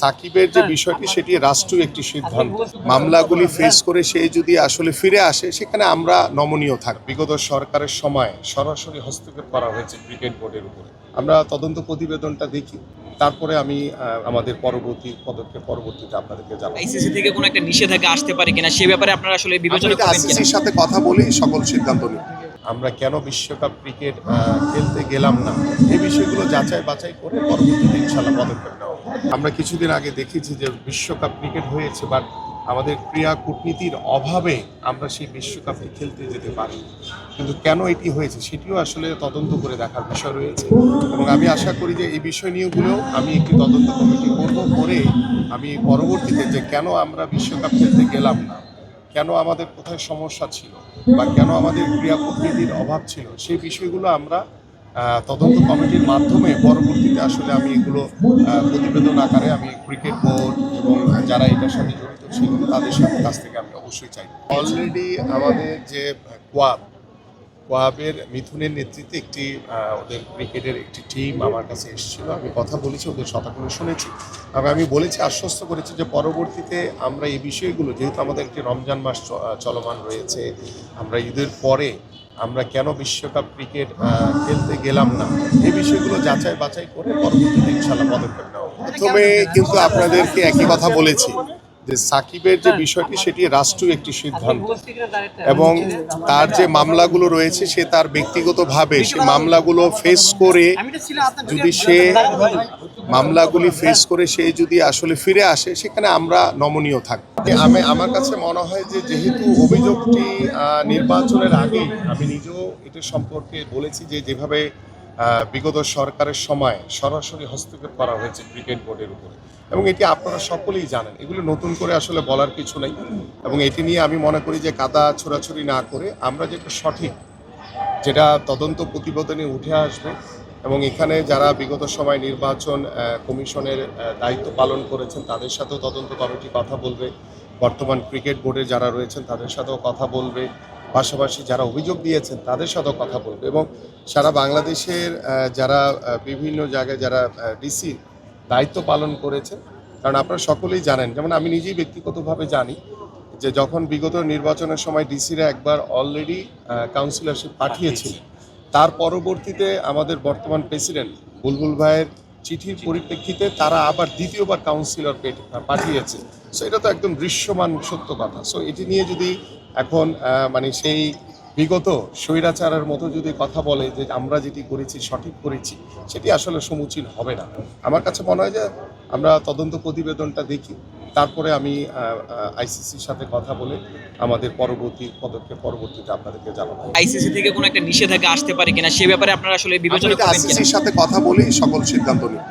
সাকিবের যে বিষয়টি সেটি রাষ্ট্রীয় একটি সিদ্ধান্ত। মামলাগুলি ফেস করে সে যদি আসলে ফিরে আসে সেখানে আমরা নমনীয় থাকব। বিগত সরকারের সময় সরাসরি হস্তক্ষেপ করা হয়েছে ক্রিকেট বোর্ডের উপরে। আমরা তদন্ত প্রতিবেদনটা দেখি, তারপরে আমি আমাদের পরবর্তী পদক্ষেপ পরবর্তীতে আপনাদেরকে জানাবো। আইসিসি থেকে কোনো একটা নিষেধাজ্ঞা আসতে পারে কিনা সে ব্যাপারে আপনারা আসলে বিবেচনা করবেন কিনা? আইসিসির সাথে কথা বলেই সকল সিদ্ধান্ত নিই। আমরা কেন বিশ্বকাপ ক্রিকেট খেলতে গেলাম না, এই বিষয়গুলো যাচাই বাছাই করে পরবর্তীতে ইনশাল্লাহ পদক্ষেপ নেওয়া হবে। আমরা কিছুদিন আগে দেখেছি যে বিশ্বকাপ ক্রিকেট হয়েছে, বাট আমাদের ক্রীড়া কূটনীতির অভাবে আমরা সেই বিশ্বকাপে খেলতে যেতে পারি। কিন্তু কেন এটি হয়েছে সেটিও আসলে তদন্ত করে দেখার বিষয় রয়েছে, এবং আমি আশা করি যে এই বিষয় নিয়েগুলো আমি একটি তদন্ত কমিটি করব, করে আমি পরবর্তীতে যে কেন আমরা বিশ্বকাপ খেলতে গেলাম না, কেন আমাদের কোথায় সমস্যা ছিল বা কেন আমাদের ক্রীড়া কূটনীতির অভাব ছিল, সেই বিষয়গুলো আমরা তদন্ত কমিটির মাধ্যমে পরবর্তীতে আসলে আমি এগুলো প্রতিবেদন আকারে আমি ক্রিকেট বোর্ড এবং যারা এটার সাথে জড়িত ছিলেন তাদের সাথে কাছ থেকে আমি অবশ্যই চাই। অলরেডি আমাদের যে কোয়াবের মিথুনের নেতৃত্বে একটি ওদের ক্রিকেটের একটি টিম আমার কাছে এসেছিল। আমি কথা বলেছি, ওদের কথাগুলো শুনেছি, এবং আমি বলেছি, আশ্বস্ত করেছি যে পরবর্তীতে আমরা এই বিষয়গুলো, যেহেতু আমাদের একটি রমজান মাস চলমান রয়েছে, আমরা ঈদের পরে আমরা কেন বিশ্বকাপ ক্রিকেট খেলতে গেলাম না, এই বিষয়গুলো যাচাই বাছাই করে পরবর্তীতে ইনশাল্লাহ পদক্ষেপ নেওয়া হবে। প্রথমে কিন্তু আপনাদেরকে একই কথা বলেছি যে সাকিবের যে বিষয়টি সেটি রাষ্ট্রীয় একটি সিদ্ধান্ত, এবং তার যে মামলাগুলো রয়েছে সে তার ব্যক্তিগতভাবে সে মামলাগুলো ফেস করে যদি সে মামলাগুলি ফেস করে সে যদি আসলে ফিরে আসে সেখানে আমরা নমনীয় থাকব। আমার কাছে মনে হয় যে যেহেতু অভিযোগটি নির্বাচনের আগেই আমি নিজেও এটা সম্পর্কে বলেছি যে যেভাবে বিগত সরকারের সময় সরাসরি হস্তক্ষেপ করা হয়েছে ক্রিকেট বোর্ডের উপরে, এবং এটি আপনারা সকলেই জানেন, এগুলো নতুন করে আসলে বলার কিছু নেই। এবং এটি নিয়ে আমি মনে করি যে কাদা ছোড়াছুড়ি না করে আমরা যেটা সঠিক, যেটা তদন্ত প্রতিবেদনে উঠে আসবে, এবং এখানে যারা বিগত সময় নির্বাচন কমিশনের দায়িত্ব পালন করেছেন তাদের সাথেও তদন্ত কমিটি কথা বলবে, বর্তমান ক্রিকেট বোর্ডে যারা রয়েছেন তাদের সাথেও কথা বলবে, পাশাপাশি যারা অভিযোগ দিয়েছেন তাদের সাথেও কথা বলবে, এবং সারা বাংলাদেশের যারা বিভিন্ন জায়গায় যারা ডিসি দায়িত্ব পালন করেছেন, কারণ আপনারা সকলেই জানেন, যেমন আমি নিজেই ব্যক্তিগতভাবে জানি যে যখন বিগত নির্বাচনের সময় ডিসিরা একবার অলরেডি কাউন্সিলরশিপ পাঠিয়েছিলেন, তার পরবর্তীতে আমাদের বর্তমান প্রেসিডেন্ট বুলবুল ভাইয়ের চিঠির পরিপ্রেক্ষিতে তারা আবার দ্বিতীয়বার কাউন্সিলর পাঠিয়েছে। সো এটা তো একদম দৃশ্যমান সত্য কথা। সো এটি নিয়ে যদি এখন মানে সেই বিগত স্বৈরাচারের মতো যদি কথা বলে যে আমরা যেটি করেছি সঠিক করেছি, সেটি আসলে সমুচীন হবে না। আমার কাছে মনে হয় যে আমরা তদন্ত প্রতিবেদনটা দেখি, তারপরে আমি আইসিসির সাথে কথা বলে আমাদের পরবর্তী পদক্ষেপ পরবর্তীতে আপনাদেরকে জানাবো। আইসিসি থেকে কোনো একটা নিষেধাজ্ঞা আসতে পারে কিনা সে ব্যাপারে আপনারা আসলে বিবেচনা করবেন কিনা? আইসিসির সাথে কথা বলেই সকল সিদ্ধান্ত নিই।